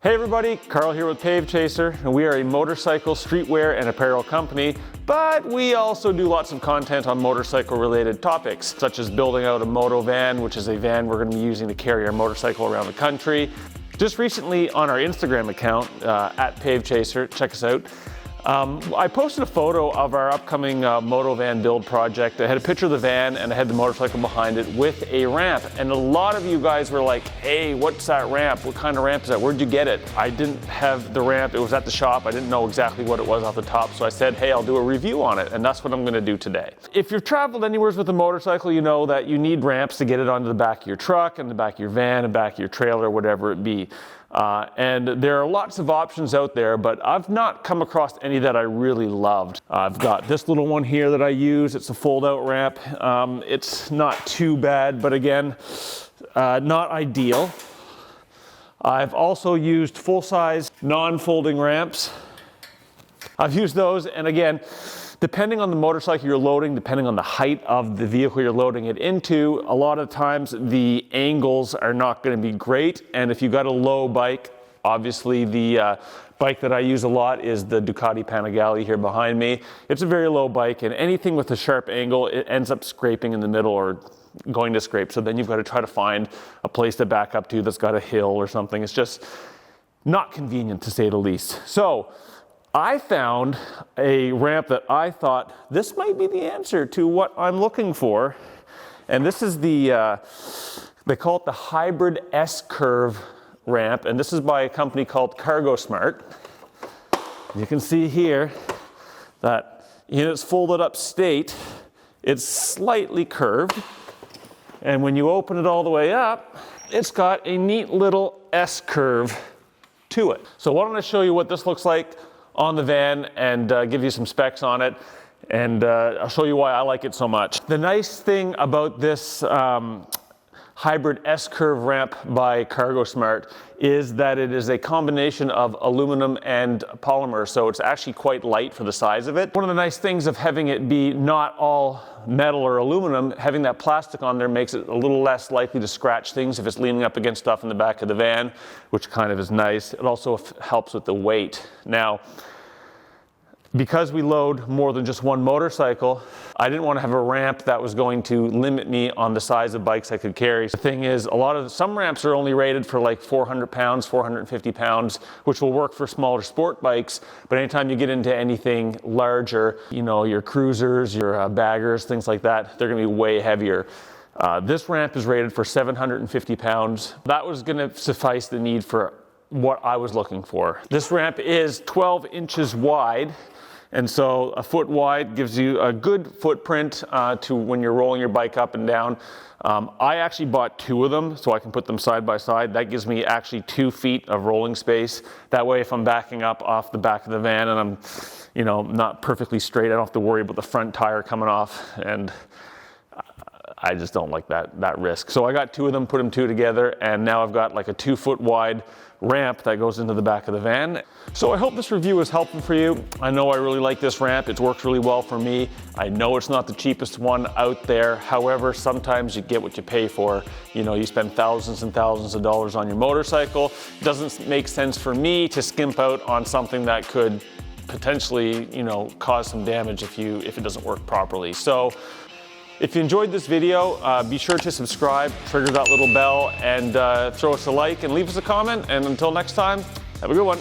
Hey everybody, Carl here with Pave Chaser, and we are a motorcycle, streetwear, and apparel company, but we also do lots of content on motorcycle related topics, such as building out a moto van, which is a van we're going to be using to carry our motorcycle around the country. Just recently on our Instagram account, at Pave Chaser, check us out, I posted a photo of our upcoming moto van build project. I had a picture of the van and I had the motorcycle behind it with a ramp. And a lot of you guys were like, hey, what's that ramp? What kind of ramp is that? Where'd you get it? I didn't have the ramp. It was at the shop. I didn't know exactly what it was off the top. So I said, hey, I'll do a review on it. And that's what I'm going to do today. If you've traveled anywhere with a motorcycle, you know that you need ramps to get it onto the back of your truck and the back of your van and back of your trailer, whatever it be. And there are lots of options out there, but I've not come across any that I really loved. I've got this little one here that I use. It's a fold-out ramp. It's not too bad, but again, not ideal. I've also used full-size non-folding ramps. I've used those, and again, depending on the motorcycle you're loading, depending on the height of the vehicle you're loading it into, a lot of times the angles are not going to be great. And if you've got a low bike, obviously the bike that I use a lot is the Ducati Panigale here behind me. It's a very low bike, and anything with a sharp angle, it ends up scraping in the middle or going to scrape. So then you've got to try to find a place to back up to that's got a hill or something. It's just not convenient, to say the least. So I found a ramp that I thought this might be the answer to what I'm looking for. And this is the, they call it the Hybrid S-Curve ramp. And this is by a company called CargoSmart. You can see here that in its folded up state, it's slightly curved. And when you open it all the way up, it's got a neat little S-curve to it. So why don't I show you what this looks like on the van and give you some specs on it, and I'll show you why I like it so much. The nice thing about this Hybrid S-Curve ramp by CargoSmart is that it is a combination of aluminum and polymer, so it's actually quite light for the size of it. One of the nice things of having it be not all metal or aluminum, having that plastic on there makes it a little less likely to scratch things if it's leaning up against stuff in the back of the van, which kind of is nice. It also helps with the weight. Now, because we load more than just one motorcycle, I didn't want to have a ramp that was going to limit me on the size of bikes I could carry. The thing is, some ramps are only rated for like 400 pounds, 450 pounds, which will work for smaller sport bikes. But anytime you get into anything larger, you know, your cruisers, your baggers, things like that, they're going to be way heavier. This ramp is rated for 750 pounds. That was going to suffice the need for what I was looking for. This ramp is 12 inches wide. And so a foot wide gives you a good footprint to when you're rolling your bike up and down. I actually bought two of them so I can put them side by side. That gives me actually 2 feet of rolling space. That way if I'm backing up off the back of the van and I'm, you know, not perfectly straight, I don't have to worry about the front tire coming off, and I just don't like that risk. So I got two of them, put them two together, and now I've got like a 2 foot wide ramp that goes into the back of the van. So I hope this review was helpful for you. I know I really like this ramp. It's worked really well for me. I know it's not the cheapest one out there. However, sometimes you get what you pay for. You know, you spend thousands and thousands of dollars on your motorcycle. It doesn't make sense for me to skimp out on something that could potentially, you know, cause some damage if it doesn't work properly. So if you enjoyed this video, be sure to subscribe, trigger that little bell, and throw us a like and leave us a comment. And until next time, have a good one.